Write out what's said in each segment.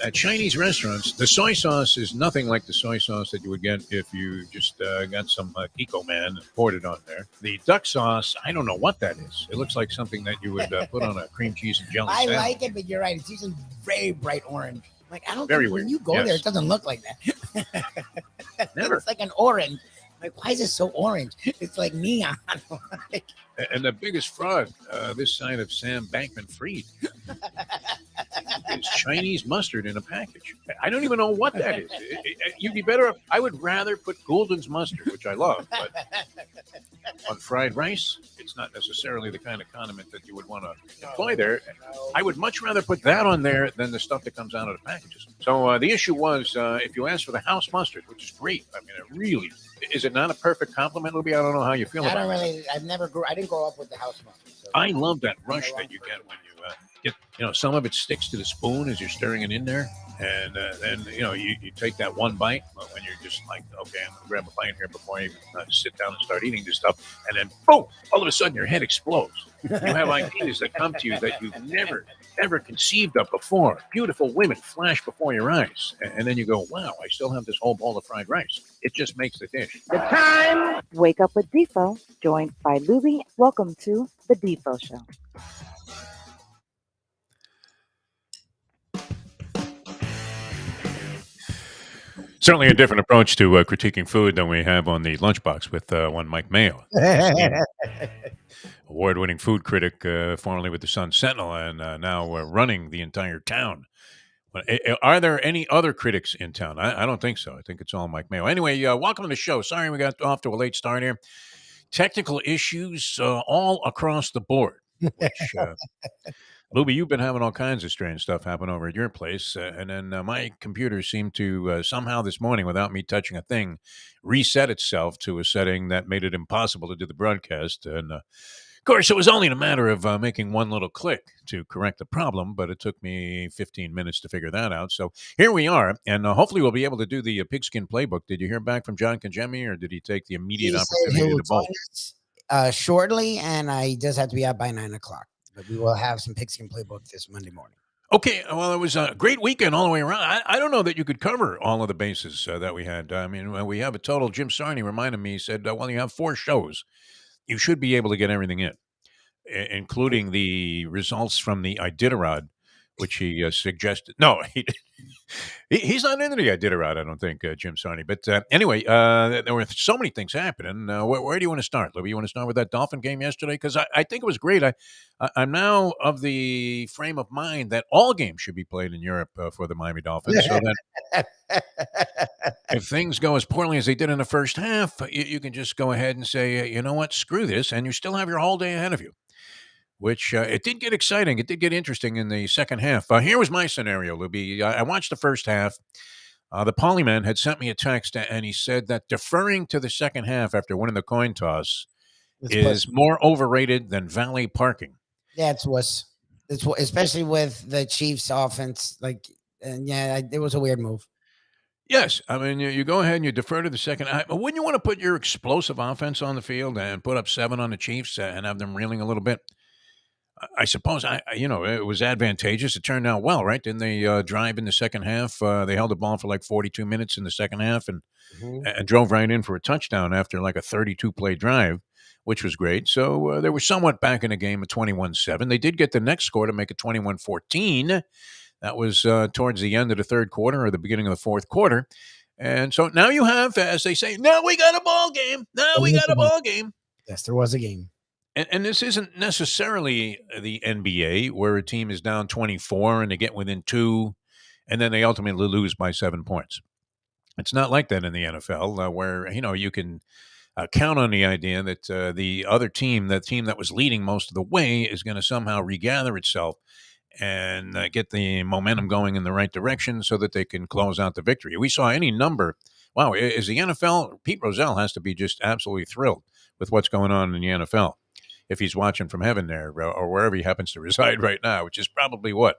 At Chinese restaurants, the soy sauce is nothing like the soy sauce that you would get if you just got some Kiko Man and poured it on there. The duck sauce, I don't know what that is. It looks like something that you would put on a cream cheese and jelly I sandwich. like it, but you're right. It's usually very bright orange. Like, I don't Very think weird. when you go there, it doesn't look like that. Never. It's like an orange. Like, why is it so orange? It's like neon. And the biggest fraud this side of Sam Bankman-Fried is Chinese mustard in a package. I don't even know what that is. You'd be better. I would rather put Gulden's mustard, which I love, but on fried rice, it's not necessarily the kind of condiment that you would want to employ there. I would much rather put that on there than the stuff that comes out of the packages. So the issue was, if you ask for the house mustard, which is great, I mean, it really is. It not a perfect compliment, Lubie? I don't know how you feel about it. I didn't grow up with the house mustard. So. I love that rush that you get when you get, some of it sticks to the spoon as you're stirring it in there. And then, you take that one bite when you're just like, okay, I'm going to grab a bite here before you sit down and start eating this stuff. And then, boom, all of a sudden your head explodes. You have ideas that come to you that you've never, ever conceived of before. Beautiful women flash before your eyes. And then you go, wow, I still have this whole bowl of fried rice. It just makes the dish. The time. Wake up with Defo, joined by Lubie. Welcome to the Defo Show. Certainly a different approach to critiquing food than we have on the Lunchbox with one Mike Mayo. Award-winning food critic, formerly with the Sun Sentinel, and now running the entire town. Are there any other critics in town? I don't think so. I think it's all Mike Mayo. Anyway, welcome to the show. Sorry we got off to a late start here. Technical issues all across the board, which... Lubie, you've been having all kinds of strange stuff happen over at your place. And then my computer seemed to somehow this morning, without me touching a thing, reset itself to a setting that made it impossible to do the broadcast. And, of course, it was only a matter of making one little click to correct the problem, but it took me 15 minutes to figure that out. So here we are, and hopefully we'll be able to do the pigskin playbook. Did you hear back from John Conjemi, or did he take the immediate opportunity to bolt? Shortly, and I just have to be out by 9 o'clock. But we will have some pigskin playbook this Monday morning. Okay, well, it was a great weekend all the way around. I don't know that you could cover all of the bases that we had. I mean, we have a total. Jim Sarney reminded me, he said, well, you have 4 shows. You should be able to get everything in, including the results from the Iditarod, which he suggested. No, he's not into the Iditarod, I don't think, Jim Sarney. But anyway, there were so many things happening. Where do you want to start, Libby? You want to start with that Dolphin game yesterday? Because I think it was great. I'm now of the frame of mind that all games should be played in Europe for the Miami Dolphins. So that if things go as poorly as they did in the first half, you can just go ahead and say, you know what, screw this, and you still have your whole day ahead of you. Which it did get exciting. It did get interesting in the second half. Here was my scenario, Lubie. I watched the first half. The Polyman had sent me a text, and he said that deferring to the second half after winning the coin toss is more overrated than valet parking. That's what's especially with the Chiefs' offense. It was a weird move. Yes, I mean, you go ahead and you defer to the second. Wouldn't you want to put your explosive offense on the field and put up 7 on the Chiefs and have them reeling a little bit? I suppose, it was advantageous. It turned out well, right? Didn't they drive in the second half? They held the ball for like 42 minutes in the second half and drove right in for a touchdown after like a 32-play drive, which was great. So they were somewhat back in the game at 21-7. They did get the next score to make it 21-14. That was towards the end of the third quarter or the beginning of the fourth quarter. And so now you have, as they say, now we got a ball game. Now we got a ball game. Yes, there was a game. And this isn't necessarily the NBA where a team is down 24 and they get within 2 and then they ultimately lose by 7 points. It's not like that in the NFL where, you can count on the idea that the other team, the team that was leading most of the way, is going to somehow regather itself and get the momentum going in the right direction so that they can close out the victory. We saw any number. Wow, is the NFL, Pete Rozelle has to be just absolutely thrilled with what's going on in the NFL. If he's watching from heaven there or wherever he happens to reside right now, which is probably where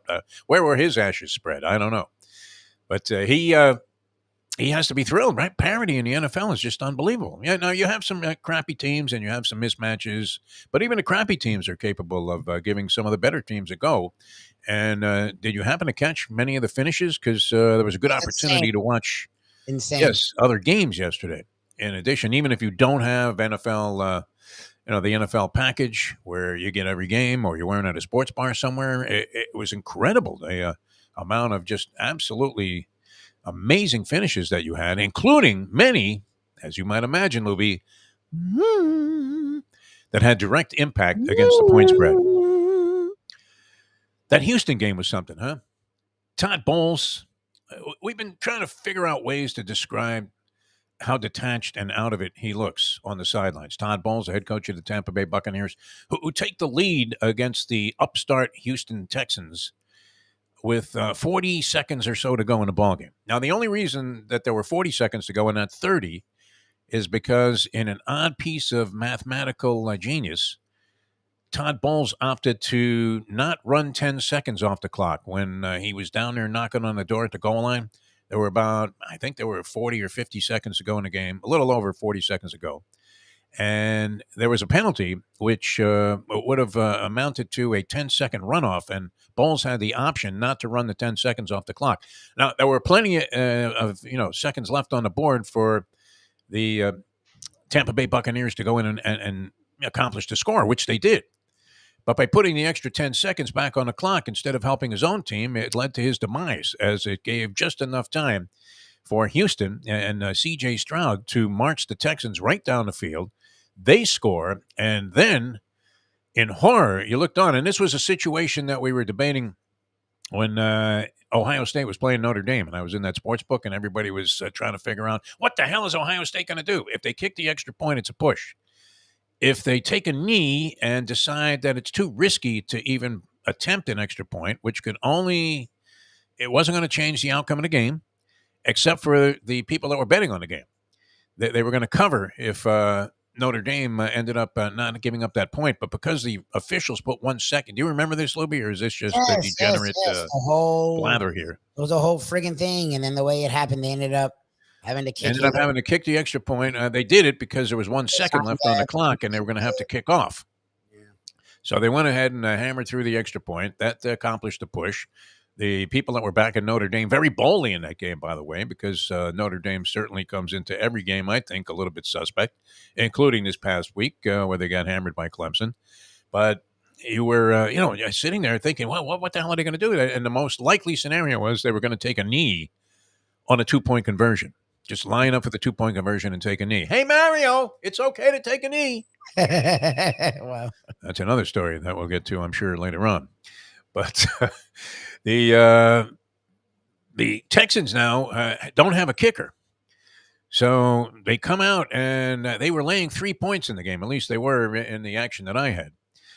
were his ashes spread? I don't know. But he he has to be thrilled, right? Parity in the NFL is just unbelievable. Yeah, now you have some crappy teams and you have some mismatches, but even the crappy teams are capable of giving some of the better teams a go. And did you happen to catch many of the finishes? Because there was a good Insane. opportunity to watch, Insane. yes, other games yesterday. In addition, even if you don't have NFL, the NFL package where you get every game, or you're wearing at a sports bar somewhere, it was incredible. The amount of just absolutely amazing finishes that you had, including many, as you might imagine, Lubie, that had direct impact against the point spread. That Houston game was something, huh? Todd Bowles, we've been trying to figure out ways to describe how detached and out of it he looks on the sidelines. Todd Bowles, the head coach of the Tampa Bay Buccaneers, who take the lead against the upstart Houston Texans with 40 seconds or so to go in the ballgame. Now, the only reason that there were 40 seconds to go and not 30 is because, in an odd piece of mathematical genius, Todd Bowles opted to not run 10 seconds off the clock when he was down there knocking on the door at the goal line. There were I think there were 40 or 50 seconds to go in the game, a little over 40 seconds to go. And there was a penalty, which would have amounted to a 10-second runoff, and Bowles had the option not to run the 10 seconds off the clock. Now, there were plenty of seconds left on the board for the Tampa Bay Buccaneers to go in and accomplish the score, which they did. But by putting the extra 10 seconds back on the clock instead of helping his own team, it led to his demise, as it gave just enough time for Houston and C.J. Stroud to march the Texans right down the field. They score, and then in horror, you looked on, and this was a situation that we were debating when Ohio State was playing Notre Dame, and I was in that sports book, and everybody was trying to figure out, what the hell is Ohio State going to do? If they kick the extra point, it's a push. If they take a knee and decide that it's too risky to even attempt an extra point, which it wasn't going to change the outcome of the game, except for the people that were betting on the game. They were going to cover if Notre Dame ended up not giving up that point, but because the officials put 1 second. Do you remember this, Lubie, or is this just a degenerate The whole blather here? It was a whole friggin' thing, and then the way it happened, they ended up having to kick the extra point. They did it because there was 1 second left on the clock, and they were going to have to kick off. Yeah. So they went ahead and hammered through the extra point. That accomplished the push. The people that were back in Notre Dame, very boldly in that game, by the way, because Notre Dame certainly comes into every game, I think, a little bit suspect, including this past week where they got hammered by Clemson. But you were, sitting there thinking, well, what the hell are they going to do? And the most likely scenario was they were going to take a knee on a 2-point conversion. Just line up for the 2-point conversion and take a knee. Hey, Mario, it's okay to take a knee. Wow. That's another story that we'll get to, I'm sure, later on. But the Texans now don't have a kicker. So they come out and they were laying 3 points in the game. At least they were in the action that I had.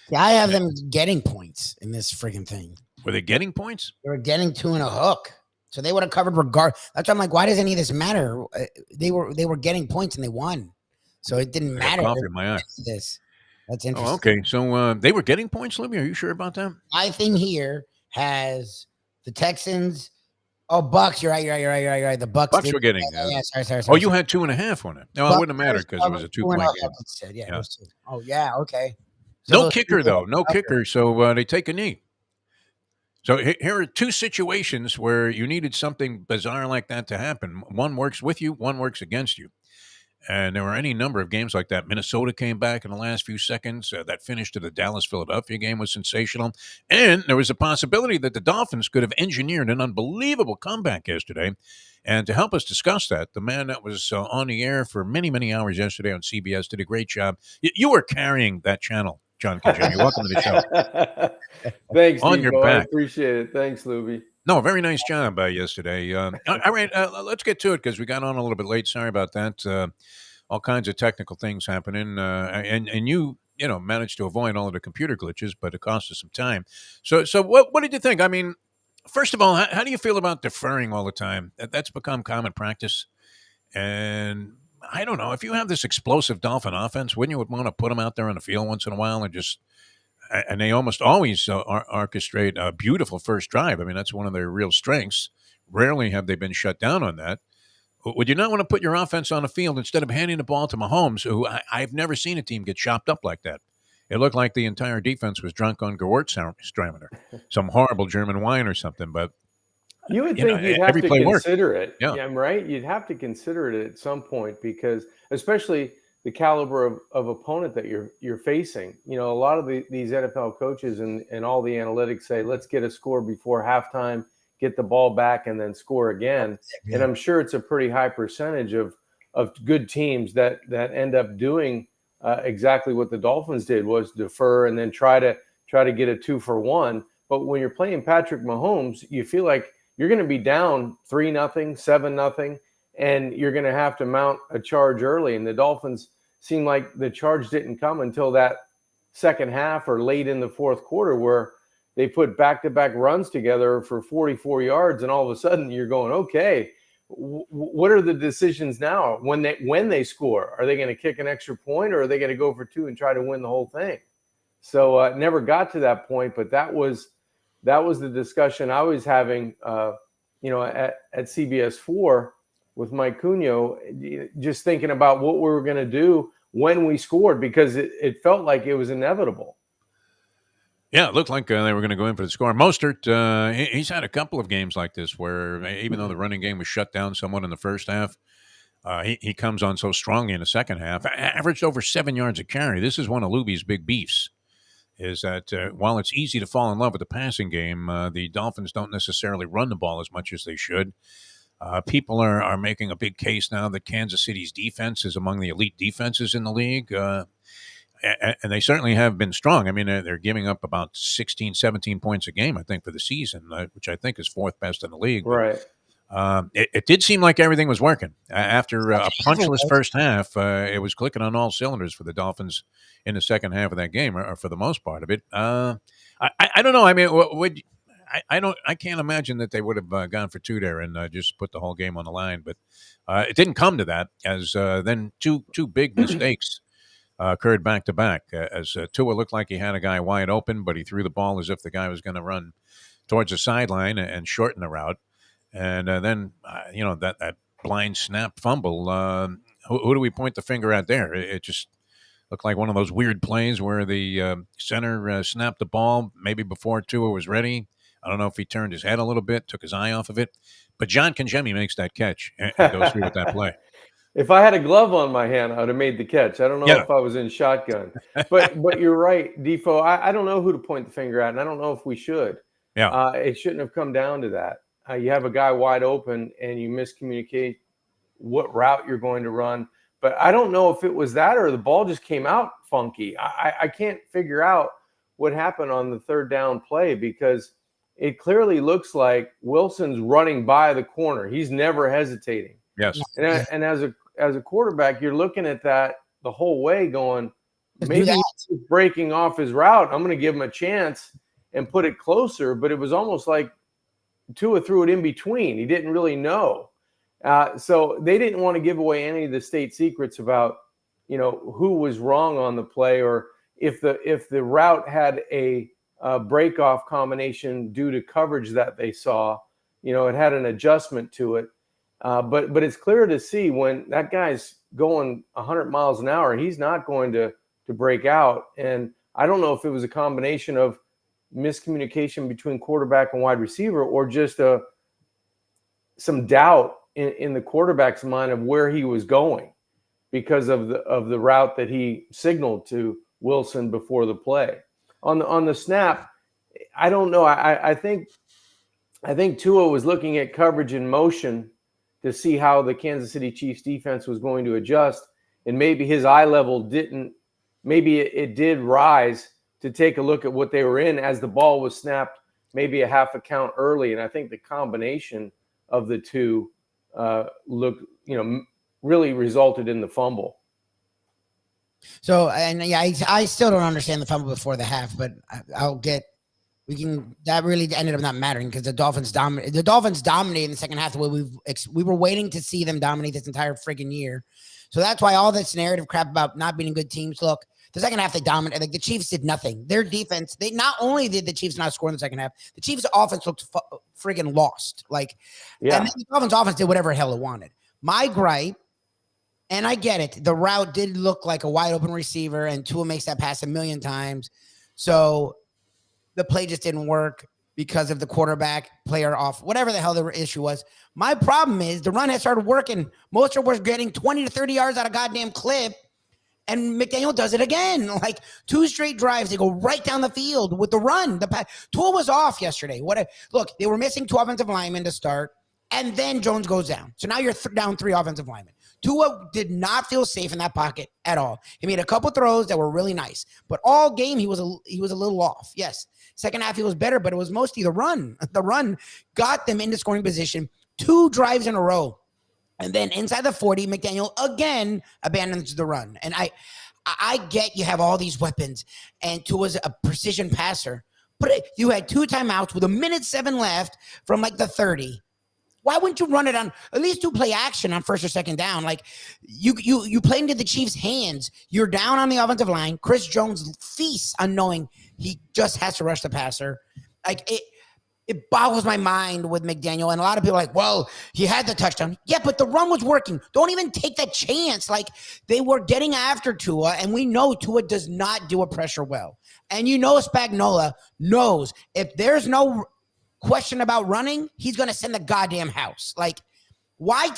Yeah, I have them getting points in this friggin' thing. Were they getting points? They were getting 2 and a hook. So they would have covered That's why I'm like, why does any of this matter? They were getting points and they won. So it didn't matter. Coffee in my eye. That's interesting. Oh, okay. So they were getting points, Libby? Are you sure about that? My thing here has the Texans. Oh, Bucks. You're right. The Bucks were getting. Sorry. Oh, you had 2.5 on it. No, it wouldn't have mattered because it was a 2-point game. Yeah. It was 2. Oh, yeah. Okay. So no kicker, though. No kicker. So they take a knee. So here are 2 situations where you needed something bizarre like that to happen. One works with you, one works against you. And there were any number of games like that. Minnesota came back in the last few seconds. That finish to the Dallas-Philadelphia game was sensational. And there was a possibility that the Dolphins could have engineered an unbelievable comeback yesterday. And to help us discuss that, the man that was on the air for many, many hours yesterday on CBS did a great job. You were carrying that channel, John Kijimi. Welcome to the show. Thanks, on your back. I appreciate it. Thanks, Lubie. No, very nice job yesterday. All right, let's get to it because we got on a little bit late. Sorry about that. All kinds of technical things happening, and you managed to avoid all of the computer glitches, but it cost us some time. So what did you think? I mean, first of all, how do you feel about deferring all the time? That's become common practice, and I don't know if you have this explosive Dolphin offense, wouldn't you want to put them out there on the field once in a while and they almost always orchestrate a beautiful first drive. I mean, that's one of their real strengths. Rarely have they been shut down on that. Would you not want to put your offense on the field instead of handing the ball to Mahomes, who I've never seen a team get chopped up like that? It looked like the entire defense was drunk on Gewürztraminer, some horrible German wine or something. But You would think you'd have every to play worked. consider it. Yeah. Yeah, right. You'd have to consider it at some point because, especially the caliber of opponent that you're facing. You know, a lot of these NFL coaches and all the analytics say, let's get a score before halftime, get the ball back, and then score again. Yeah. And I'm sure it's a pretty high percentage of good teams that end up doing exactly what the Dolphins did, was defer and then try to get a 2-for-1. But when you're playing Patrick Mahomes, you feel like you're going to be down 3-0, 7-0, and you're going to have to mount a charge early. And the Dolphins seemed like the charge didn't come until that second half or late in the fourth quarter, where they put back-to-back runs together for 44 yards, and all of a sudden you're going, okay, what are the decisions now when they score? Are they going to kick an extra point, or are they going to go for 2 and try to win the whole thing? So it never got to that point, but that was the discussion I was having, at CBS 4 with Mike Cugno, just thinking about what we were going to do when we scored, because it felt like it was inevitable. Yeah, it looked like they were going to go in for the score. Mostert, he's had a couple of games like this where even though the running game was shut down somewhat in the first half, he comes on so strongly in the second half. Averaged over 7 yards a carry. This is one of Lubie's big beefs, is that while it's easy to fall in love with the passing game, the Dolphins don't necessarily run the ball as much as they should. People are making a big case now that Kansas City's defense is among the elite defenses in the league. And they certainly have been strong. I mean, they're giving up about 16, 17 points a game, I think, for the season, which I think is fourth best in the league. Right. But, it did seem like everything was working. After a punchless first half, it was clicking on all cylinders for the Dolphins in the second half of that game, or for the most part of it. I don't know. I mean, I can't imagine that they would have gone for 2 there and just put the whole game on the line. But it didn't come to that, as then two big mistakes occurred back to back, as Tua looked like he had a guy wide open, but he threw the ball as if the guy was going to run towards the sideline and shorten the route. And then, that blind snap fumble, who do we point the finger at there? It just looked like one of those weird plays where the center snapped the ball maybe before Tua was ready. I don't know if he turned his head a little bit, took his eye off of it. But John Kangemi makes that catch and goes through with that play. If I had a glove on my hand, I would have made the catch. I don't know if I was in shotgun. But you're right, Defo. I don't know who to point the finger at, and I don't know if we should. Yeah. It shouldn't have come down to that. You have a guy wide open, and you miscommunicate what route you're going to run. But I don't know if it was that or the ball just came out funky. I can't figure out what happened on the third down play, because it clearly looks like Wilson's running by the corner. He's never hesitating. Yes. And as a quarterback, you're looking at that the whole way going, maybe he's breaking off his route. I'm going to give him a chance and put it closer. But it was almost like Tua threw it in between. He didn't really know. So they didn't want to give away any of the state secrets about, who was wrong on the play, or if the route had a break-off combination due to coverage that they saw. It had an adjustment to it. But it's clear to see when that guy's going 100 miles an hour, he's not going to break out. And I don't know if it was a combination of miscommunication between quarterback and wide receiver, or just some doubt in the quarterback's mind of where he was going because of the route that he signaled to Wilson before the play. On the snap, I don't know. I think Tua was looking at coverage in motion to see how the Kansas City Chiefs defense was going to adjust. And maybe his eye level maybe it did rise to take a look at what they were in as the ball was snapped, maybe a half a count early. And I think the combination of the two really resulted in the fumble. So, and yeah, I still don't understand the fumble before the half, but that really ended up not mattering because the Dolphins dominated in the second half the way we were waiting to see them dominate this entire friggin' year. So that's why all this narrative crap about not beating good teams. Look, the second half they dominated. Like the Chiefs did nothing. Their defense, they not only did the Chiefs not score in the second half, the Chiefs offense looked friggin' lost. And then the Dolphins offense did whatever the hell it wanted. My gripe, and I get it, the route did look like a wide open receiver, and Tua makes that pass a million times. So the play just didn't work because of the quarterback player off, whatever the hell the issue was. My problem is the run has started working. Most of us getting 20 to 30 yards out of goddamn clip. And McDaniel does it again. Like 2 straight drives, they go right down the field with the run. Tua was off yesterday. Look, they were missing 2 offensive linemen to start, and then Jones goes down. So now you're down 3 offensive linemen. Tua did not feel safe in that pocket at all. He made a couple throws that were really nice, but all game he was a little off. Yes, second half he was better, but it was mostly the run. The run got them into scoring position 2 drives in a row. And then inside the 40, McDaniel again abandons the run. And I get you have all these weapons, and Tua's a precision passer. But you had 2 timeouts with 1:07 left from like the 30. Why wouldn't you run it on at least 2 play action on first or second down? Like you play into the Chiefs' hands. You're down on the offensive line. Chris Jones feasts on knowing he just has to rush the passer. Like it boggles my mind with McDaniel. And a lot of people are like, well, he had the touchdown. Yeah, but the run was working. Don't even take that chance. Like they were getting after Tua, and we know Tua does not do a pressure well. And Spagnuolo knows if there's no question about running, he's going to send the goddamn house. Like, why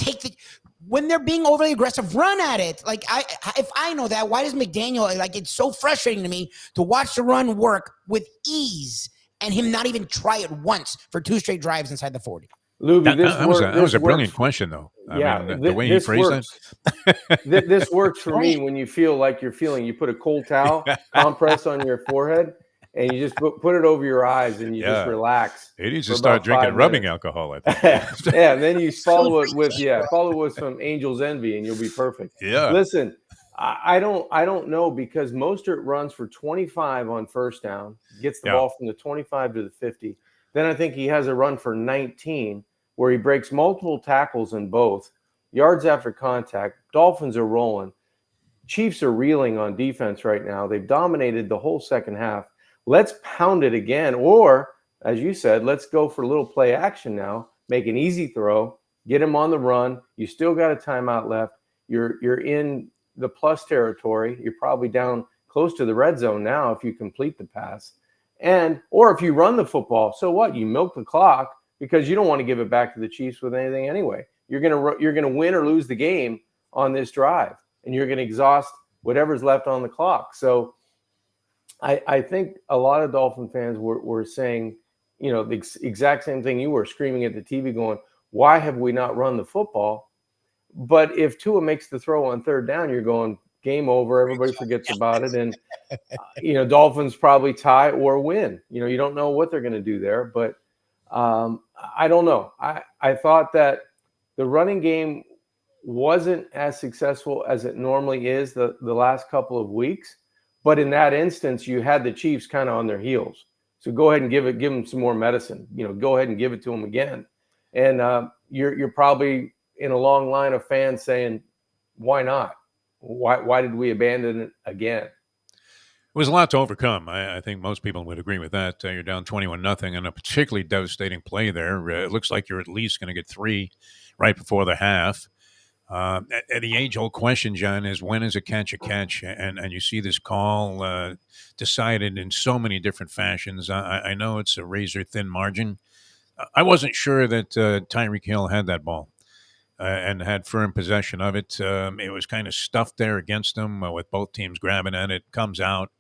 when they're being overly aggressive, run at it. Like, if I know that, why does McDaniel, like, it's so frustrating to me to watch the run work with ease and him not even try it once for 2 straight drives inside the 40. Lubie, that was a brilliant question, though. I mean, the way he phrased it. This works for me when you feel like you put a cold towel compress on your forehead, and you just put it over your eyes, and you just relax. He needs to start drinking rubbing alcohol, I think. Yeah, and then you follow it with some Angel's Envy, and you'll be perfect. Yeah. Listen, I don't know, because Mostert runs for 25 on first down, gets the ball from the 25 to the 50. Then I think he has a run for 19 where he breaks multiple tackles in both. Yards after contact. Dolphins are rolling. Chiefs are reeling on defense right now. They've dominated the whole second half. Let's pound it again. Or, as you said, let's go for a little play action now. Make an easy throw. Get him on the run. You still got a timeout left. You're in the plus territory. You're probably down close to the red zone now if you complete the pass. Or if you run the football, so what? You milk the clock because you don't want to give it back to the Chiefs with anything anyway. You're gonna win or lose the game on this drive, and you're gonna exhaust whatever's left on the clock. So I think a lot of Dolphin fans were saying, the exact same thing you were, screaming at the TV going, why have we not run the football? But if Tua makes the throw on third down, you're going, game over. Everybody forgets about it. And, Dolphins probably tie or win. You don't know what they're going to do there. But I don't know. I thought that the running game wasn't as successful as it normally is the last couple of weeks. But in that instance, you had the Chiefs kind of on their heels. So go ahead and give them some more medicine. Go ahead and give it to them again. And you're probably in a long line of fans saying, why not? Why did we abandon it again? It was a lot to overcome. I think most people would agree with that. You're down 21-0 and a particularly devastating play there. It looks like you're at least going to get 3 right before the half. The age-old question, John, is when is a catch a catch? And you see this call decided in so many different fashions. I know it's a razor-thin margin. I wasn't sure that Tyreek Hill had that ball. And had firm possession of it. It was kind of stuffed there against them with both teams grabbing at it. Comes out.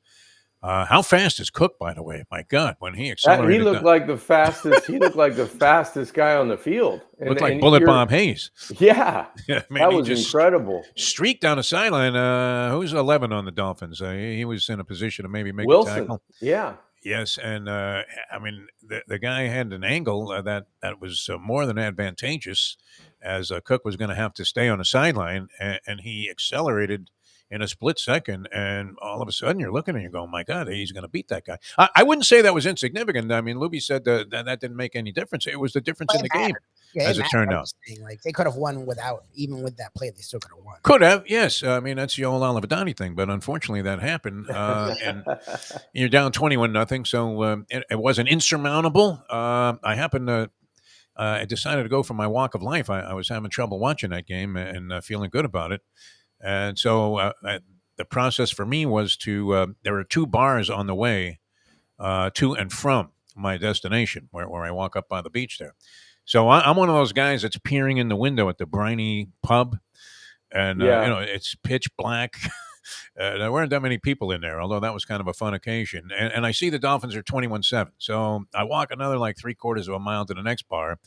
How fast is Cook, by the way? My God, when he accelerated, he looked like the fastest. He looked like the fastest guy on the field. Looked like Bullet Bob Hayes. Yeah, that was incredible. Streaked down the sideline. Who's 11 on the Dolphins? He was in a position to maybe make Wilson. a tackle. Yeah. Yes, and the guy had an angle that was more than advantageous, as Cook was going to have to stay on the sideline, and he accelerated in a split second, and all of a sudden you're looking and you're going, my God, he's going to beat that guy. I wouldn't say that was insignificant. I mean, Lubie said that didn't make any difference. It was the difference in the game, as it turned out. Like, they could have won even with that play, they still could have won. Could have, yes. I mean, that's the old Oliver Donnie thing, but unfortunately that happened. And you're down 21-0, so it wasn't insurmountable. I happened to I decided to go for my walk of life. I was having trouble watching that game and feeling good about it. And so the process for me was there were 2 bars on the way to and from my destination where I walk up by the beach there. So I'm one of those guys that's peering in the window at the briny pub, and it's pitch black. There weren't that many people in there, although that was kind of a fun occasion. And I see the Dolphins are 21-7. So I walk another like 3/4 of a mile to the next bar,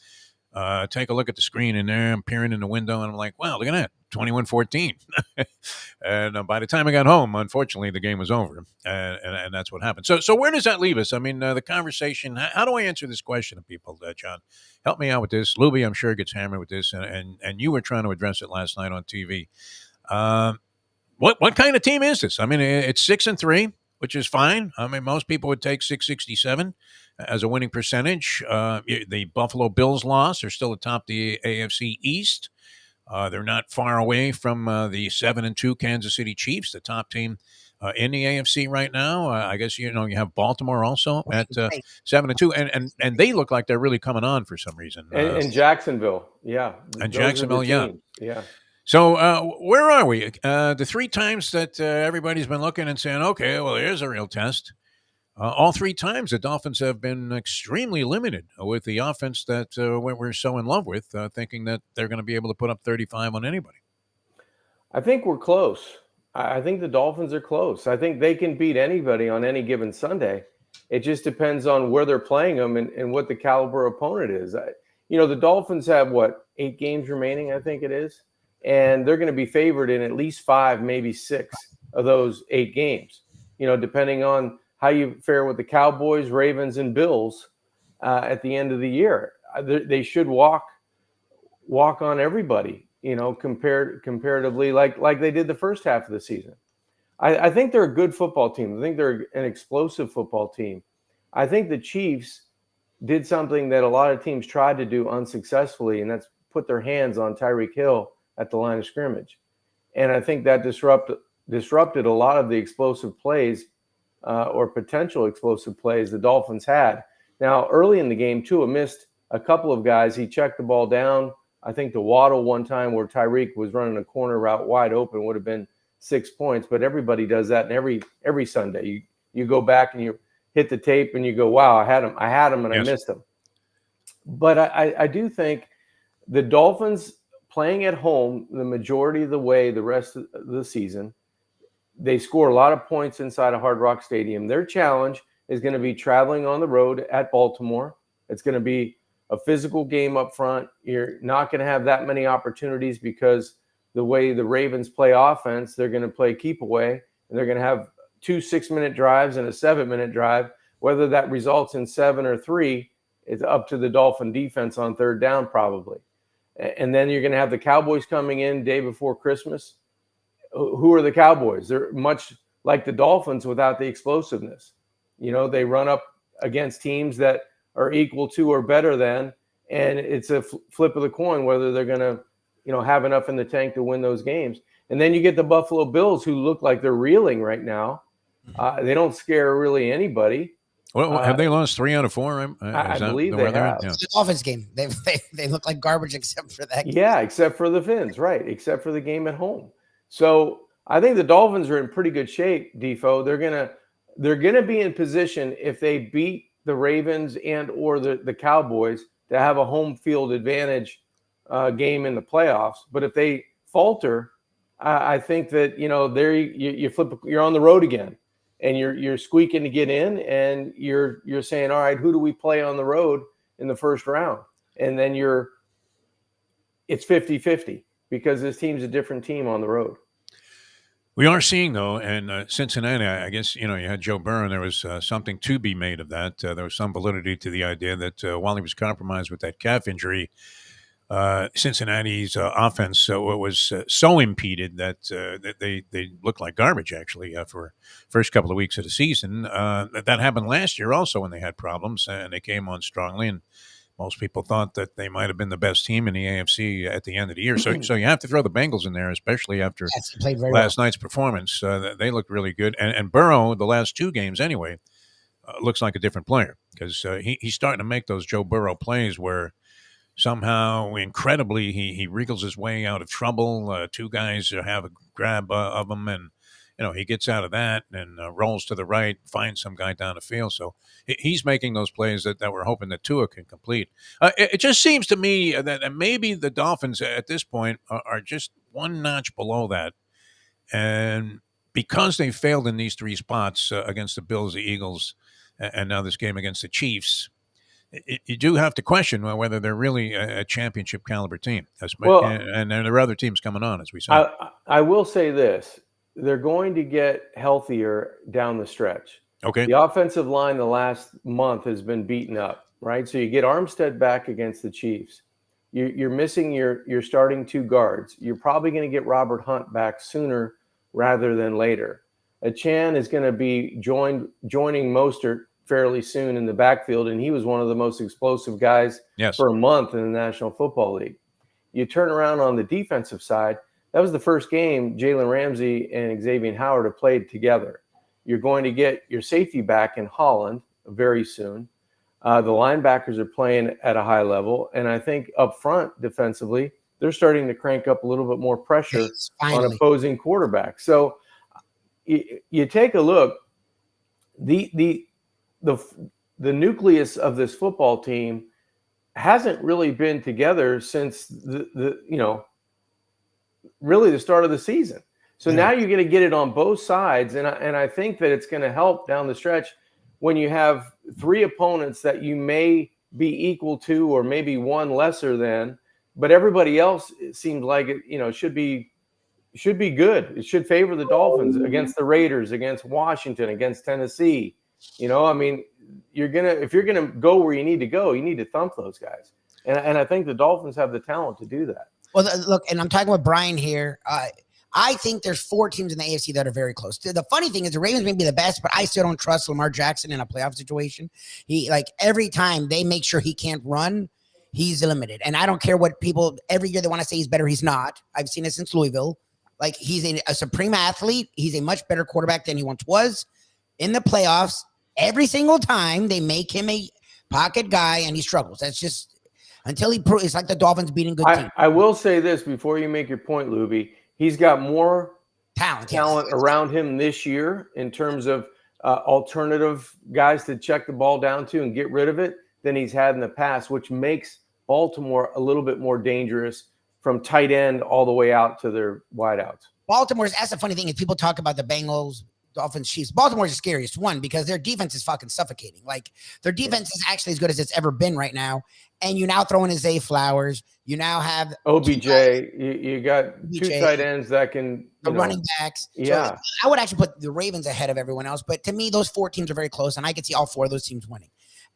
take a look at the screen in there. I'm peering in the window, and I'm like, wow, look at that, 21-14. And by the time I got home, unfortunately, the game was over. And that's what happened. So where does that leave us? I mean, the conversation, how do I answer this question to people, John? Help me out with this. Lubie, I'm sure, gets hammered with this, and you were trying to address it last night on TV. What kind of team is this? I mean, it's 6-3, which is fine. I mean, most people would take 667 as a winning percentage. The Buffalo Bills lost. They're still atop the AFC East. They're not far away from the 7-2 Kansas City Chiefs, the top team in the AFC right now. I guess you have Baltimore also at 7-2, and they look like they're really coming on for some reason. And Jacksonville, yeah, and Jacksonville, yeah. So where are we? The 3 times that everybody's been looking and saying, okay, well, here's a real test. All 3 times the Dolphins have been extremely limited with the offense that we're so in love with, thinking that they're going to be able to put up 35 on anybody. I think we're close. I think the Dolphins are close. I think they can beat anybody on any given Sunday. It just depends on where they're playing them and what the caliber opponent is. The Dolphins have, 8 games remaining, I think it is. And they're going to be favored in at least 5, maybe 6 of those 8 games, depending on how you fare with the Cowboys, Ravens, and Bills at the end of the year. They should walk on everybody, comparatively like they did the first half of the season. I think they're a good football team. I think they're an explosive football team. I think the Chiefs did something that a lot of teams tried to do unsuccessfully, and that's put their hands on Tyreek Hill at the line of scrimmage. And I think that disrupted a lot of the explosive plays or potential explosive plays the Dolphins had. Now, early in the game, Tua missed a couple of guys. He checked the ball down. I think the Waddle one time where Tyreek was running a corner route wide open would have been 6 points, but everybody does that. And every Sunday you go back and you hit the tape and you go, wow, I had him and yes. I missed him. But I do think the Dolphins playing at home the majority of the way the rest of the season, they score a lot of points inside of Hard Rock Stadium. Their challenge is going to be traveling on the road at Baltimore. It's going to be a physical game up front. You're not going to have that many opportunities because the way the Ravens play offense, they're going to play keep away, and they're going to have 2 6-minute drives and a 7-minute drive. Whether that results in 7 or 3, it's up to the Dolphin defense on third down probably. And then you're going to have the Cowboys coming in day before Christmas. Who are the Cowboys? They're much like the Dolphins without the explosiveness. They run up against teams that are equal to or better than, and it's a flip of the coin whether they're going to, have enough in the tank to win those games. And then you get the Buffalo Bills, who look like they're reeling right now. They don't scare really anybody. Well, have they lost 3 out of 4? I believe they have. Yeah. The Dolphins game, they look like garbage except for that game. Yeah, except for the Fins, right? Except for the game at home. So I think the Dolphins are in pretty good shape, Defo. They're gonna be in position if they beat the Ravens and or the Cowboys to have a home field advantage game in the playoffs. But if they falter, I think that you're on the road again. And you're squeaking to get in, and you're saying, all right, who do we play on the road in the first round? And then it's 50-50 because this team's a different team on the road. We are seeing, though, and Cincinnati, I guess, you had Joe Burrow, and there was something to be made of that. There was some validity to the idea that while he was compromised with that calf injury, Cincinnati's offense was so impeded that they looked like garbage, actually, for first couple of weeks of the season. That happened last year also when they had problems, and they came on strongly, and most people thought that they might have been the best team in the AFC at the end of the year. So you have to throw the Bengals in there, especially after last night's performance. They looked really good. And Burrow, the last 2 games anyway, looks like a different player because he's starting to make those Joe Burrow plays where somehow, incredibly, he wriggles his way out of trouble. Two guys have a grab of him, and he gets out of that and rolls to the right, finds some guy down the field. So he's making those plays that we're hoping that Tua can complete. It just seems to me that maybe the Dolphins at this point are just one notch below that. And because they failed in these three spots against the Bills, the Eagles, and now this game against the Chiefs, you do have to question whether they're really a championship caliber team. Well, and there are other teams coming on, as we said. I will say this. They're going to get healthier down the stretch. Okay. The offensive line the last month has been beaten up, right? So you get Armstead back against the Chiefs. You're missing your starting two guards. You're probably going to get Robert Hunt back sooner rather than later. Chan is going to be joining Mostert fairly soon in the backfield, and he was one of the most explosive guys for a month in the National Football League. You turn around on the defensive side, that was the first game Jalen Ramsey and Xavier Howard have played together. You're going to get your safety back in Holland very soon. The linebackers are playing at a high level, and I think up front defensively, they're starting to crank up a little bit more pressure on opposing quarterbacks. So you take a look, the nucleus of this football team hasn't really been together since really the start of the season. So now you're going to get it on both sides, and I think that it's going to help down the stretch when you have three opponents that you may be equal to or maybe one lesser than, but everybody else seems like it should be good. It should favor the Dolphins against the Raiders, against Washington, against Tennessee. If you're gonna go where you need to go, you need to thump those guys, and I think the Dolphins have the talent to do that. Well, look, and I'm talking with Brian here. I think there's 4 teams in the AFC that are very close. The funny thing is the Ravens may be the best, but I still don't trust Lamar Jackson in a playoff situation. He every time they make sure he can't run, he's eliminated. And I don't care what people every year they want to say he's better. He's not. I've seen it since Louisville. He's a supreme athlete. He's a much better quarterback than he once was. In the playoffs, every single time they make him a pocket guy and he struggles. That's just until he proves. It's like the Dolphins beating good teams. I will say this before you make your point, Lubie. He's got more talent around him this year in terms of alternative guys to check the ball down to and get rid of it than he's had in the past, which makes Baltimore a little bit more dangerous from tight end all the way out to their wideouts. That's the funny thing is people talk about the Bengals, Dolphins, Chiefs. Baltimore's the scariest one because their defense is fucking suffocating. Their defense is actually as good as it's ever been right now. And you now throw in Zay Flowers. You now have OBJ. You got OBJ, 2 tight ends that can running backs. Yeah. So I would actually put the Ravens ahead of everyone else. But to me, those 4 teams are very close, and I could see all 4 of those teams winning.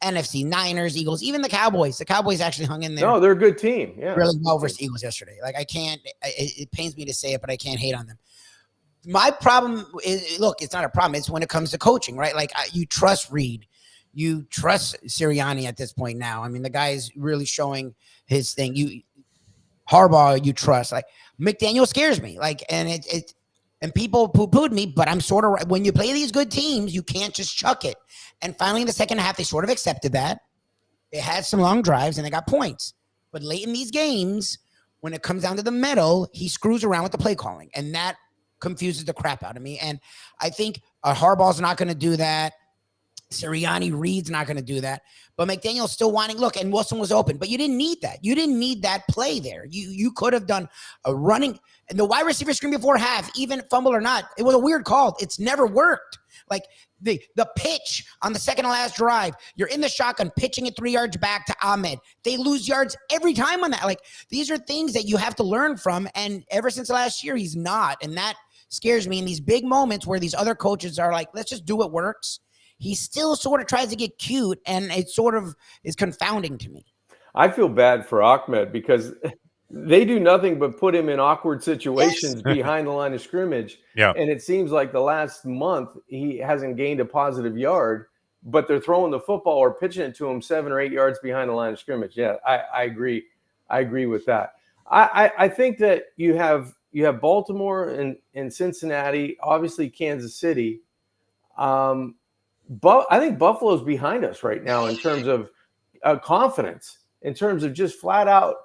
NFC, Niners, Eagles, even the Cowboys. The Cowboys actually hung in there. No, they're a good team. Yeah, really well versus Eagles yesterday. I can't. It pains me to say it, but I can't hate on them. My problem is, look, it's not a problem. It's when it comes to coaching, right? You trust Reed. You trust Sirianni at this point now. I mean, the guy is really showing his thing. Harbaugh, you trust. McDaniel scares me. And people poo-pooed me, but I'm sort of, when you play these good teams, you can't just chuck it. And finally, in the second half, they sort of accepted that. They had some long drives, and they got points. But late in these games, when it comes down to the middle, he screws around with the play calling, and that confuses the crap out of me. And I think Harbaugh's not going to do that. Sirianni, Reed's not going to do that. But McDaniel's still wanting, look, and Wilson was open. But you didn't need that. You didn't need that play there. You could have done a running, and the wide receiver screen before half, even fumble or not, it was a weird call. It's never worked. The pitch on the second to last drive, you're in the shotgun, pitching it 3 yards back to Ahmed. They lose yards every time on that. These are things that you have to learn from. And ever since last year, he's not. And that scares me in these big moments where these other coaches are like, let's just do what works. He still sort of tries to get cute, and it sort of is confounding to me. I feel bad for Ahmed because they do nothing but put him in awkward situations behind the line of scrimmage. Yeah. And it seems like the last month he hasn't gained a positive yard, but they're throwing the football or pitching it to him 7 or 8 yards behind the line of scrimmage. Yeah, I agree. I agree with that. I think that you have Baltimore and Cincinnati, obviously Kansas City. But I think Buffalo's behind us right now in terms of confidence. in terms of just flat out,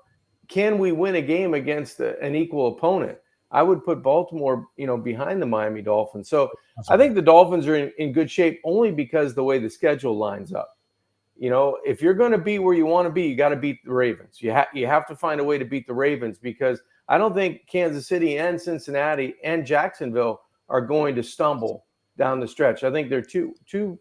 can we win a game against an equal opponent? I would put Baltimore, behind the Miami Dolphins. So I think the Dolphins are in good shape only because the way the schedule lines up. If you're going to be where you want to be, you got to beat the Ravens. You have to find a way to beat the Ravens, because I don't think Kansas City and Cincinnati and Jacksonville are going to stumble down the stretch. I think they're too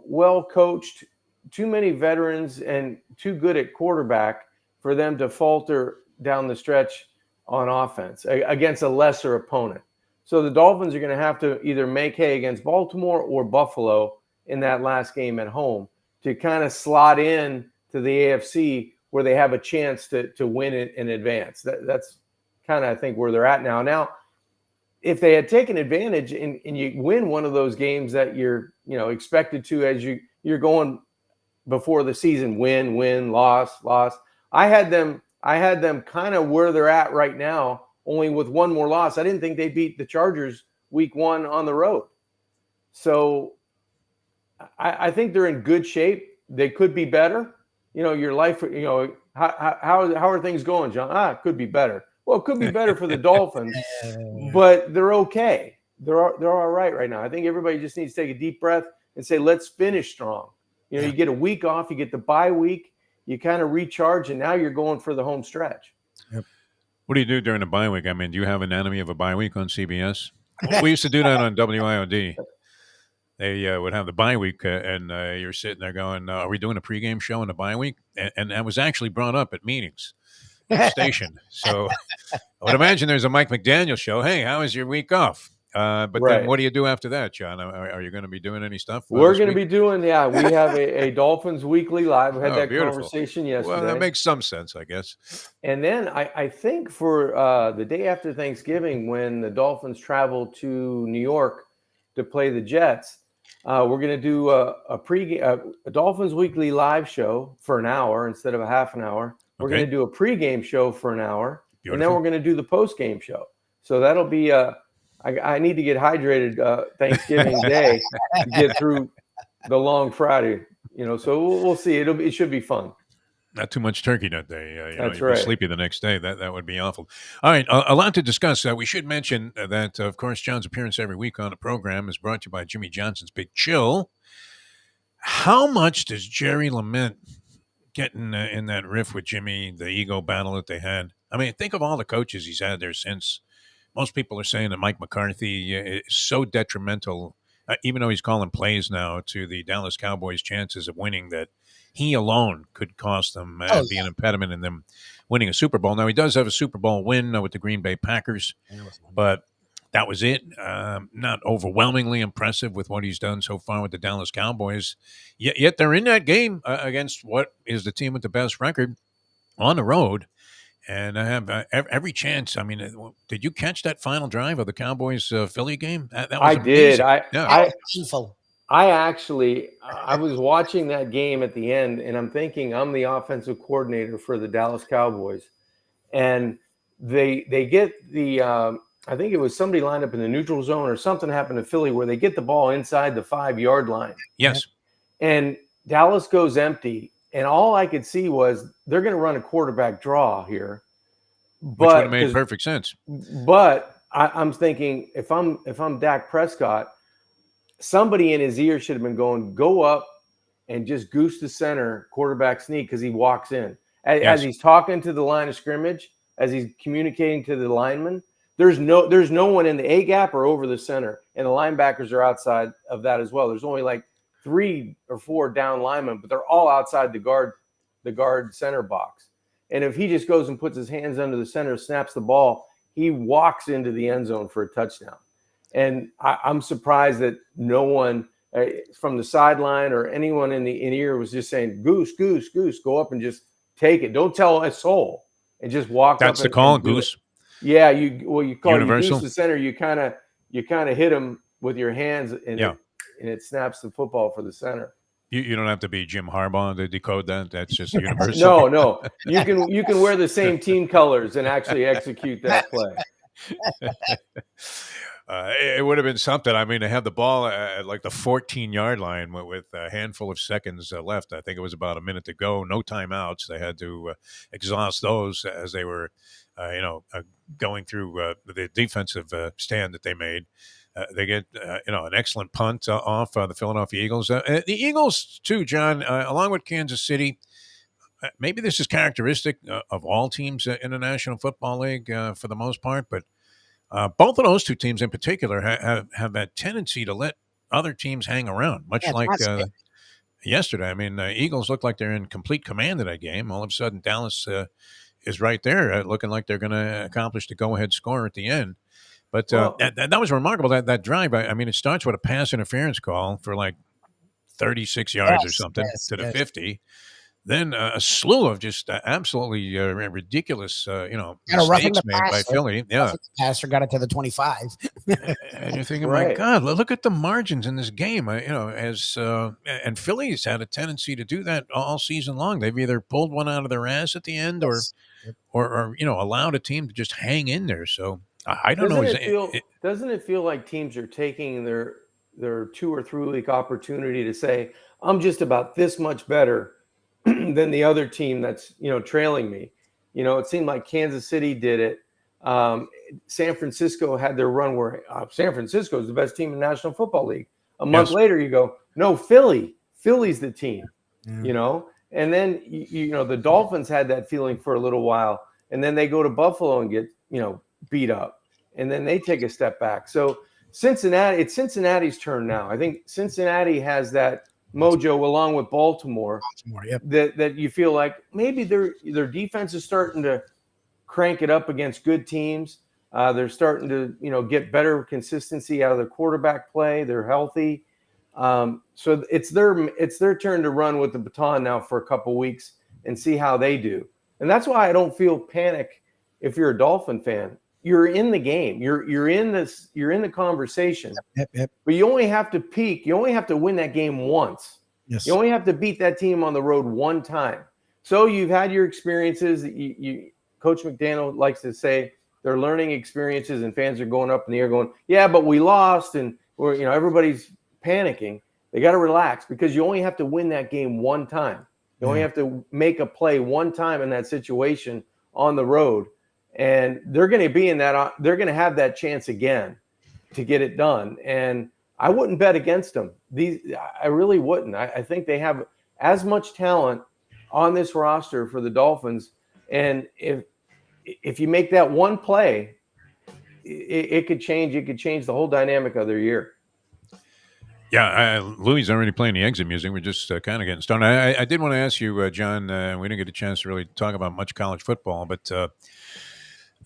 well coached, too many veterans, and too good at quarterback for them to falter down the stretch on offense against a lesser opponent. So the Dolphins are going to have to either make hay against Baltimore or Buffalo in that last game at home to kind of slot in to the AFC where they have a chance to win it in advance. That's kind of, I think, where they're at now. Now, if they had taken advantage and you win one of those games that you're expected to as you're going before the season, win, loss. I had them kind of where they're at right now, only with one more loss. I didn't think they beat the Chargers week 1 on the road. So I think they're in good shape. They could be better. Your life, how are things going, John? It could be better. Well, it could be better for the Dolphins, but they're okay. They're all right now. I think everybody just needs to take a deep breath and say, let's finish strong. You get a week off, you get the bye week, you kind of recharge, and now you're going for the home stretch. Yep. What do you do during the bye week? I mean, do you have Anatomy of a Bye Week on CBS? We used to do that on WIOD. They would have the bye week, and you're sitting there going, are we doing a pregame show in the bye week? And that was actually brought up at meetings at the station. So I would imagine there's a Mike McDaniel show. Hey, how was your week off? But then what do you do after that, John? Are you going to be doing any stuff? We're going to be doing, we have a Dolphins Weekly Live. We had that beautiful conversation yesterday. Well, that makes some sense, I guess. And then I think for the day after Thanksgiving, when the Dolphins travel to New York to play the Jets, we're going to do a Dolphins Weekly Live show for an hour instead of a half an hour. We're going to do a pregame show for an hour, and then we're going to do the postgame show. So that'll be I need to get hydrated Thanksgiving Day to get through the long Friday. So we'll see. It should be fun. Not too much turkey that day. That's you'll right. be sleepy the next day. That would be awful. All right, a lot to discuss. We should mention that, of course, John's appearance every week on the program is brought to you by Jimmy Johnson's Big Chill. How much does Jerry lament getting in that riff with Jimmy, the ego battle that they had? I mean, think of all the coaches he's had there since. Most people are saying that Mike McCarthy is so detrimental, even though he's calling plays now, to the Dallas Cowboys' chances of winning, that he alone could cost them, be an impediment in them winning a Super Bowl. Now, he does have a Super Bowl win with the Green Bay Packers, but that was it. Not overwhelmingly impressive with what he's done so far with the Dallas Cowboys. Yet they're in that game against what is the team with the best record on the road. And I have every chance. I mean, did you catch that final drive of the Cowboys Philly game? That was amazing. I was watching that game at the end, and I'm thinking I'm the offensive coordinator for the Dallas Cowboys, and they get the I think it was somebody lined up in the neutral zone or something happened to Philly where they get the ball inside the 5-yard line. Yes, and Dallas goes empty. And all I could see was they're going to run a quarterback draw here, which would have made perfect sense. But I'm thinking if I'm Dak Prescott, somebody in his ear should have been going, go up and just goose the center quarterback sneak because he walks in as he's talking to the line of scrimmage, as he's communicating to the lineman. There's no one in the A gap or over the center, and the linebackers are outside of that as well. There's only like 3 or 4 down linemen, but they're all outside the guard center box. And if he just goes and puts his hands under the center, snaps the ball, he walks into the end zone for a touchdown. And I'm surprised that no one from the sideline or anyone in ear was just saying, goose, goose, goose, go up and just take it. Don't tell a soul and just walk up. That's the call, goose. Yeah, you call Universal. You goose the center. You kind of hit him with your hands and it snaps the football for the center. You don't have to be Jim Harbaugh to decode that. That's just universal. No. You can wear the same team colors and actually execute that play. It would have been something. I mean, they had the ball at like the 14-yard line with a handful of seconds left. I think it was about a minute to go. No timeouts. They had to exhaust those as they were, going through the defensive stand that they made. They get, an excellent punt off the Philadelphia Eagles. The Eagles, too, John, along with Kansas City. Maybe this is characteristic of all teams in the National Football League for the most part, but both of those two teams in particular have that tendency to let other teams hang around, much Yeah, like it's not scary. yesterday. I mean, Eagles look like they're in complete command of that game. All of a sudden, Dallas is right there, looking like they're going to accomplish the go-ahead score at the end. But Well, that was remarkable, that drive. I mean, it starts with a pass interference call for like 36 yards or Yes, something yes, to the yes. 50. Then a slew of just absolutely ridiculous, Got a roughing mistakes the made by passer. Philly. Yeah. Roughing the passer got it to the 25. And you're thinking, my right. God, look at the margins in this game. And Philly's had a tendency to do that all season long. They've either pulled one out of their ass at the end, Yes. or allowed a team to just hang in there. So I don't know. Doesn't it feel like teams are taking their 2 or 3 week opportunity to say, I'm just about this much better than the other team that's, trailing me? It seemed like Kansas City did it. San Francisco had their run where San Francisco is the best team in the National Football League. A month later, you go, no, Philly's the team, and then, the Dolphins had that feeling for a little while, and then they go to Buffalo and get, beat up, and then they take a step back. So it's Cincinnati's turn now. I think Cincinnati has that mojo along with Baltimore, Yep. that you feel like maybe their defense is starting to crank it up against good teams. They're starting to, get better consistency out of the quarterback play. They're healthy. So it's their turn to run with the baton now for a couple weeks and see how they do. And that's why I don't feel panic if you're a Dolphin fan. You're in the game. You're in the conversation. Yep. But you only have to peak. You only have to win that game once. Yes. You only have to beat that team on the road one time. So you've had your experiences. Coach McDaniel likes to say they're learning experiences, and fans are going up in the air going, yeah, but we lost, and everybody's panicking. They got to relax, because you only have to win that game one time. You only have to make a play one time in that situation on the road, and they're going to be in that. They're going to have that chance again to get it done. And I wouldn't bet against them. I really wouldn't. I think they have as much talent on this roster for the Dolphins, and if you make that one play, it could change. It could change the whole dynamic of their year. Yeah, Louie's already playing the exit music. We're just kind of getting started. I did want to ask you, John. We didn't get a chance to really talk about much college football, but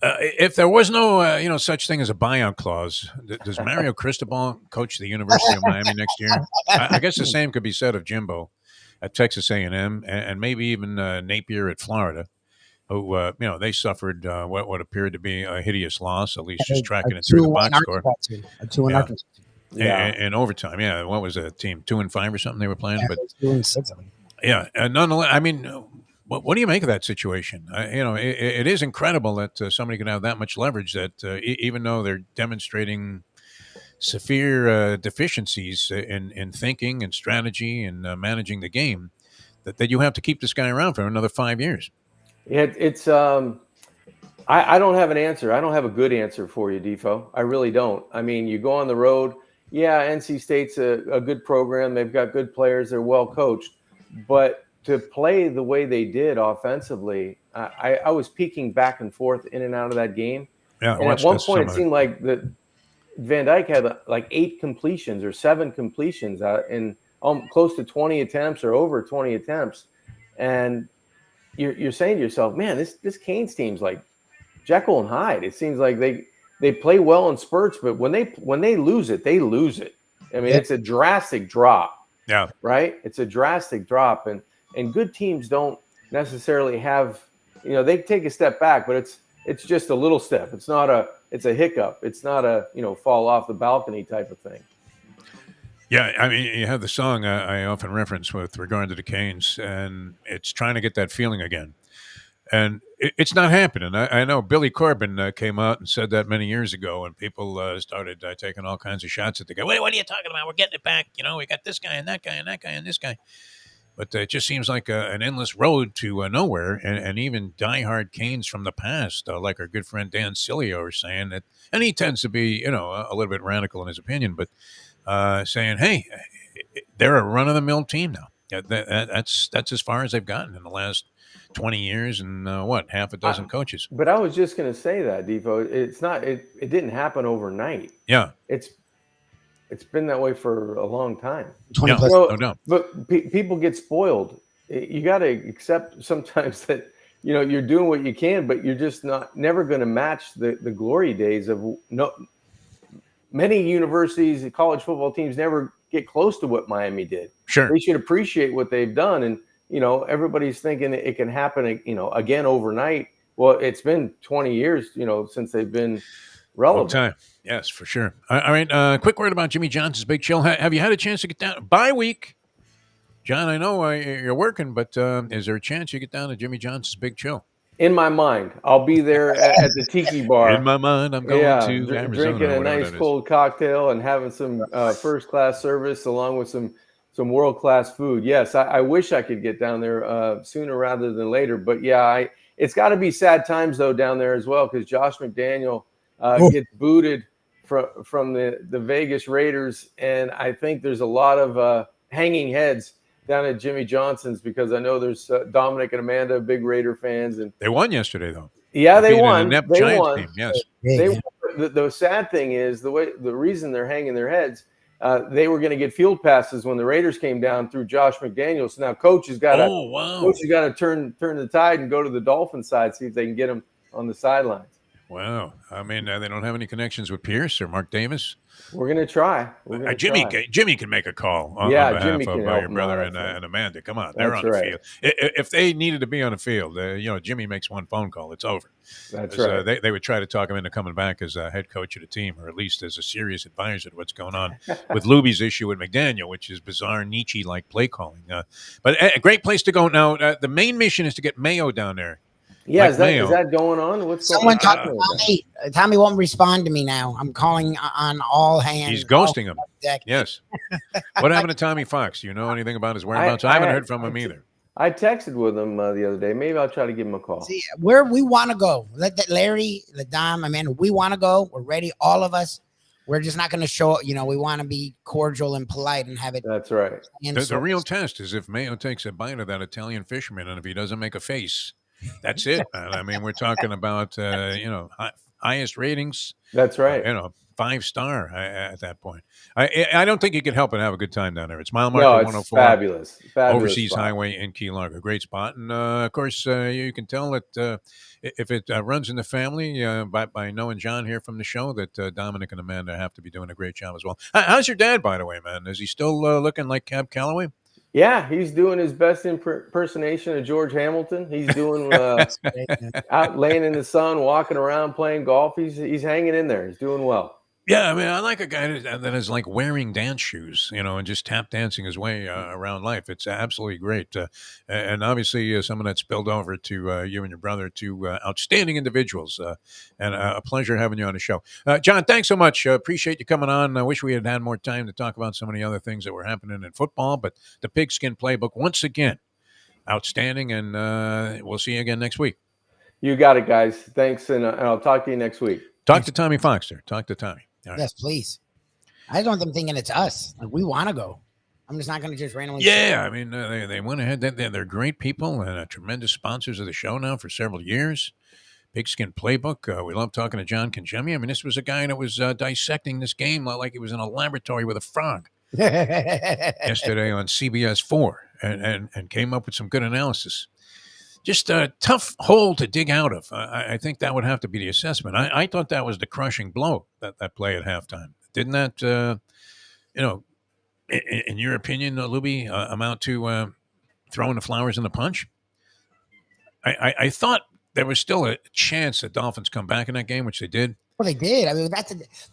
if there was no, such thing as a buyout clause, does Mario Cristobal coach the University of Miami next year? I guess the same could be said of Jimbo at Texas A&M, and maybe even Napier at Florida, who they suffered what appeared to be a hideous loss, at least just tracking it through the box score. A 2-1 Arkansas. In overtime. Yeah, what was that team? 2-5 or something they were playing? Yeah, but 2-6, I mean. Yeah, and nonetheless, I mean, what do you make of that situation? It is incredible that somebody can have that much leverage. That even though they're demonstrating severe deficiencies in thinking and strategy and managing the game, that you have to keep this guy around for another 5 years. Yeah, it's I don't have an answer. I don't have a good answer for you, Defo. I really don't. I mean, you go on the road. Yeah, NC State's a good program. They've got good players. They're well coached. But to play the way they did offensively, I was peeking back and forth in and out of that game. Yeah, and at one point, it seemed like that Van Dyke had like 8 completions or 7 completions in close to 20 attempts or over 20 attempts. And you're saying to yourself, man, this Canes team's like Jekyll and Hyde. It seems like they play well in spurts, but when they lose it, they lose it. I mean, It's a drastic drop. Yeah. Right? It's a drastic drop. And good teams don't necessarily have, they take a step back, but it's just a little step. It's a hiccup. It's not a, fall off the balcony type of thing. Yeah, I mean, you have the song I often reference with regard to the Canes, and it's trying to get that feeling again. And It's not happening. I know Billy Corbin came out and said that many years ago, and people started taking all kinds of shots at the guy. Wait, what are you talking about? We're getting it back. We got this guy and that guy and that guy and this guy. But it just seems like an endless road to nowhere. And even diehard Canes from the past, like our good friend Dan Cilio, are saying that, and he tends to be, a little bit radical in his opinion, but saying, hey, they're a run-of-the-mill team now. That's as far as they've gotten in the last 20 years and half a dozen coaches. But I was just going to say that, Defo, it's not, it didn't happen overnight. Yeah. It's been that way for a long time. 20 plus. No doubt. But people get spoiled. You got to accept sometimes that, you're doing what you can, but you're just never going to match the glory days of many universities, college football teams never get close to what Miami did. Sure. They should appreciate what they've done. And, everybody's thinking it can happen, again overnight. Well, it's been 20 years, since they've been relevant. Long time. Yes, for sure. All right. Quick word about Jimmy Johnson's Big Chill. Have you had a chance to get down? Bye week. John, I know you're working, but is there a chance you get down to Jimmy Johnson's Big Chill? In my mind, I'll be there at the Tiki Bar. In my mind, I'm going to Arizona. Drinking a nice cold cocktail and having some first-class service along with some world-class food. Yes, I wish I could get down there sooner rather than later. But, yeah, it's got to be sad times, though, down there as well, because Josh McDaniel gets booted from the Vegas Raiders. And I think there's a lot of hanging heads down at Jimmy Johnson's because I know there's Dominic and Amanda, big Raider fans. And they won yesterday, though. Yeah, they won. They won. Team, yes. They won. The sad thing is the reason they're hanging their heads, they were going to get field passes when the Raiders came down through Josh McDaniels. So now coach has got to turn the tide and go to the Dolphins side, see if they can get them on the sidelines. Wow. I mean, they don't have any connections with Pierce or Mark Davis. We're going to try. Jimmy can make a call on behalf of your brother and Amanda. Come on, they're on the field. If they needed to be on the field, Jimmy makes one phone call, it's over. That's right. They would try to talk him into coming back as a head coach of the team, or at least as a serious advisor to what's going on with Lubie's issue with McDaniel, which is bizarre Nietzsche-like play calling. But a great place to go. Now, the main mission is to get Mayo down there. Yeah, is that going on? What's going on? Tommy won't respond to me now. I'm calling on all hands. He's ghosting him. Yes. What happened to Tommy Fox? Do you know anything about his whereabouts? I haven't heard from him either. I texted with him the other day. Maybe I'll try to give him a call. See, where we want to go. Let that Larry, the Dom, Amanda, we want to go. We're ready, all of us. We're just not going to show, we want to be cordial and polite and have it. That's right. The real test is if Mayo takes a bite of that Italian fisherman, and if he doesn't make a face, that's it. I mean, we're talking about, highest ratings. That's right. 5-star at that point. I don't think you can help but have a good time down there. It's mile marker 104. Fabulous. Overseas spot. Highway in Key Largo. Great spot. And, of course, you can tell that if it runs in the family by knowing John here from the show, that Dominic and Amanda have to be doing a great job as well. How's your dad, by the way, man? Is he still looking like Cab Calloway? Yeah, he's doing his best impersonation of George Hamilton. He's doing out laying in the sun, walking around, playing golf. He's hanging in there. He's doing well. Yeah, I mean, I like a guy that is like wearing dance shoes, and just tap dancing his way around life. It's absolutely great. And obviously someone that spilled over to you and your brother, two outstanding individuals. And a pleasure having you on the show. John, thanks so much. Appreciate you coming on. I wish we had more time to talk about some of the other things that were happening in football. But the Pigskin Playbook, once again, outstanding. And we'll see you again next week. You got it, guys. Thanks. And I'll talk to you next week. Talk to Tommy Fox there. Talk to Tommy. Right. Yes, please. I don't want them thinking it's us. Like, we want to go. I'm just not going to just randomly. Yeah, I mean, they went ahead. They're great people and tremendous sponsors of the show now for several years. Pigskin Playbook. We love talking to John Conjemi. I mean, this was a guy that was dissecting this game like he was in a laboratory with a frog yesterday on CBS 4 and came up with some good analysis. Just a tough hole to dig out of. I think that would have to be the assessment. I thought that was the crushing blow, that play at halftime. Didn't that, in your opinion, Lubie, amount to throwing the flowers in the punch? I thought there was still a chance that Dolphins come back in that game, which they did. Well, they did. I mean,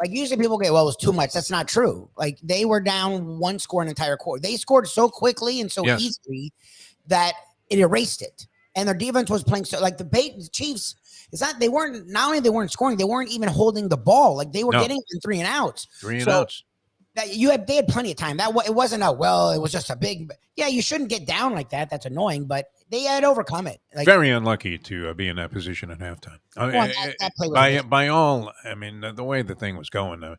usually people get, well, it was too much. That's not true. Like, they were down one score an entire quarter. They scored so quickly and so easily that it erased it. and their defense was playing so like the Chiefs. It's not they weren't not only they weren't scoring, they weren't even holding the ball. Like they were getting in 3 and outs. 3 and outs. That they had plenty of time. It wasn't it was just a big. Yeah, you shouldn't get down like that. That's annoying, but they had overcome it. Like, very unlucky to be in that position at halftime. That play was by all, I mean the way the thing was going, the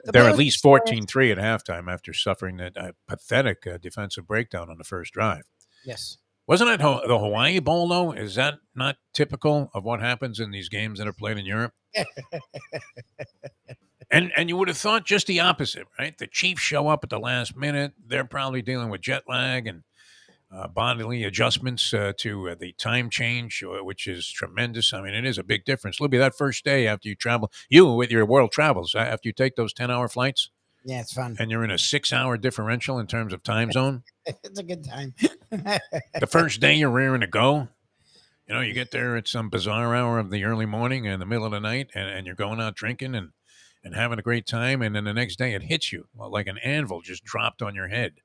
they're play at was- least 14-3 at halftime after suffering that pathetic defensive breakdown on the first drive. Yes. Wasn't it the Hawaii Bowl, though? Is that not typical of what happens in these games that are played in Europe? And you would have thought just the opposite, right? The Chiefs show up at the last minute. They're probably dealing with jet lag and bodily adjustments to the time change, which is tremendous. I mean, it is a big difference. Lubie, that first day after you travel, you with your world travels, after you take those 10-hour flights, Yeah, it's fun. and you're in a 6-hour differential in terms of time zone. It's a good time. The first day you're rearing to go, you get there at some bizarre hour of the early morning and the middle of the night, and you're going out drinking and having a great time. And then the next day it hits you like an anvil just dropped on your head.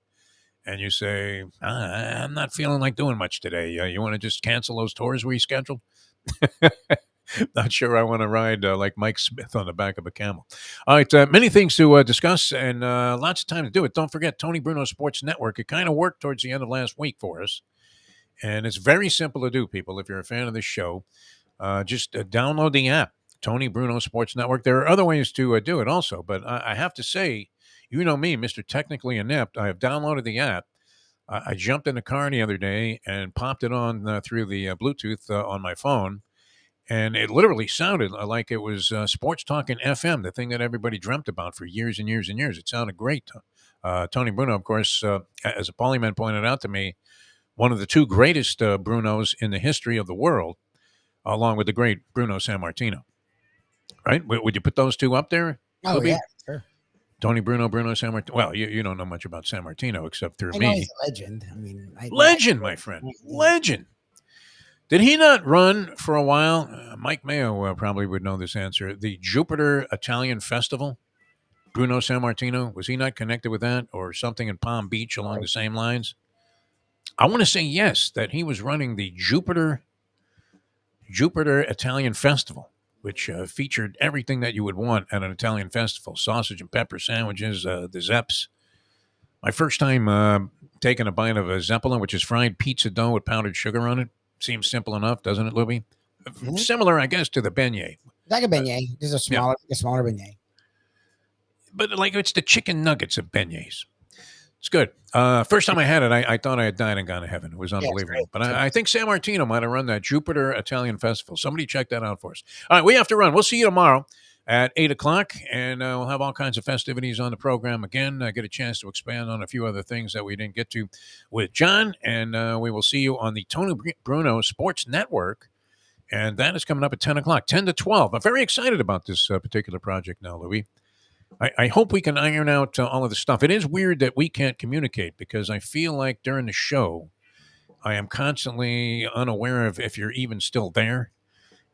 And you say, I'm not feeling like doing much today. You want to just cancel those tours we scheduled? Not sure I want to ride like Mike Smith on the back of a camel. All right, many things to discuss and lots of time to do it. Don't forget, Tony Bruno Sports Network. It kind of worked towards the end of last week for us. And it's very simple to do, people. If you're a fan of this show, just download the app, Tony Bruno Sports Network. There are other ways to do it also. But I have to say, you know me, Mr. Technically Inept, I have downloaded the app. I jumped in the car the other day and popped it on through the Bluetooth on my phone. And it literally sounded like it was Sports Talking FM, the thing that everybody dreamt about for years and years and years. It sounded great. Tony Bruno, of course, as a Polyman pointed out to me, one of the 2 greatest Brunos in the history of the world, along with the great Bruno Sammartino. Right? Would you put those 2 up there? Oh, Lubie? yeah, sure. Tony Bruno Sammartino. Well, you don't know much about Sammartino except through I know me. he's a legend. I mean, Legend, my friend. Legend. Did he not run for a while? Mike Mayo probably would know this answer. The Jupiter Italian Festival, Bruno Sammartino, was he not connected with that or something in Palm Beach along the same lines? I want to say yes, that he was running the Jupiter Italian Festival, which featured everything that you would want at an Italian festival: sausage and pepper sandwiches, the Zeps. My first time taking a bite of a Zeppelin, which is fried pizza dough with powdered sugar on it. Seems simple enough, doesn't it, Lubie? Mm-hmm. Similar, I guess, to the beignet. Like a beignet. Just a smaller beignet. But like it's the chicken nuggets of beignets. It's good. First time I had it, I thought I had died and gone to heaven. It was unbelievable. But I think Sammartino might have run that Jupiter Italian Festival. Somebody check that out for us. All right, we have to run. We'll see you tomorrow at 8 o'clock, and we'll have all kinds of festivities on the program again. I get a chance to expand on a few other things that we didn't get to with John, and we will see you on the Tony Bruno Sports Network, and that is coming up at 10 o'clock, 10 to 12. I'm very excited about this particular project now, Louis. I hope we can iron out all of the stuff. It is weird that we can't communicate because I feel like during the show, I am constantly unaware of if you're even still there.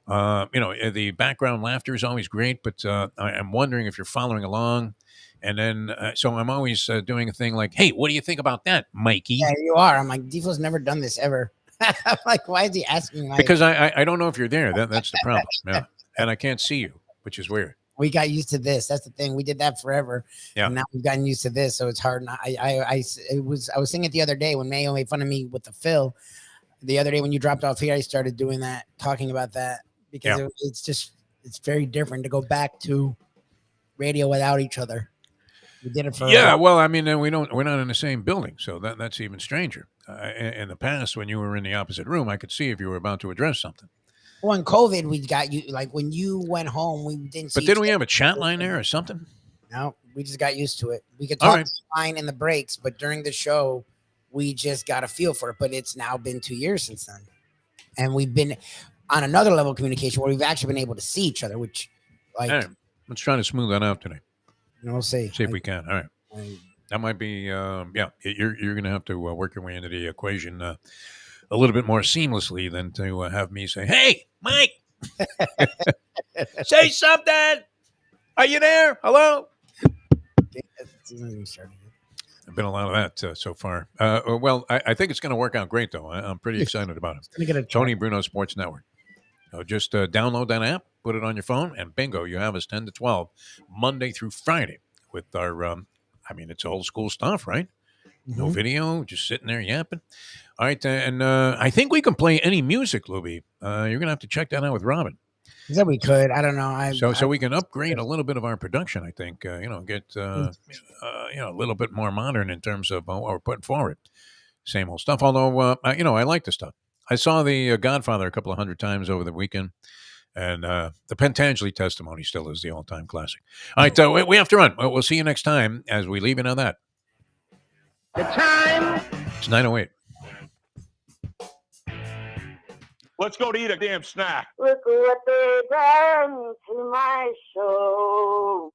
The background laughter is always great, but I'm wondering if you're following along. And then, so I'm always doing a thing like, hey, what do you think about that, Mikey? Yeah, you are. I'm like, Defo's never done this ever. I'm like, why is he asking? Because I don't know if you're there. That's the problem. Yeah. And I can't see you, which is weird. We got used to this. That's the thing. We did that forever. Yeah. And now we've gotten used to this. So it's hard. I was saying it the other day when Mayo made fun of me with the fill. The other day when you dropped off here, I started doing that, talking about that. Because it's very different to go back to radio without each other. We did it for well, I mean, we're not in the same building, so that's even stranger. In the past, when you were in the opposite room, I could see if you were about to address something. Well, in COVID, we got you like when you went home, we didn't. But didn't we have a chat line there or something? No, we just got used to it. We could talk fine in the breaks, but during the show, we just got a feel for it. But it's now been 2 years since then, and we've been on another level of communication where we've actually been able to see each other, which let's try to smooth that out today. We'll see. See if we can. All right. That might be, you're going to have to work your way into the equation a little bit more seamlessly than to have me say, hey, Mike, say something. Are you there? Hello? been a lot of that so far. Well, I think it's going to work out great, though. I'm pretty excited about it. Gonna get a Tony Bruno Sports Network. So just download that app, put it on your phone, and bingo, you have us 10 to 12, Monday through Friday with our, it's old school stuff, right? No video, just sitting there yapping. All right, and I think we can play any music, Lubie. You're going to have to check that out with Robin. He said we could. I don't know. So we can upgrade a little bit of our production, I think, get, a little bit more modern in terms of what we're putting forward. Same old stuff, although, I like the stuff. I saw the Godfather a couple of hundred times over the weekend, and the Pentangeli testimony still is the all-time classic. All right, we have to run. We'll see you next time as we leave in on that. The time. It's 9:08. Let's go to eat a damn snack. Look what they done to my soul.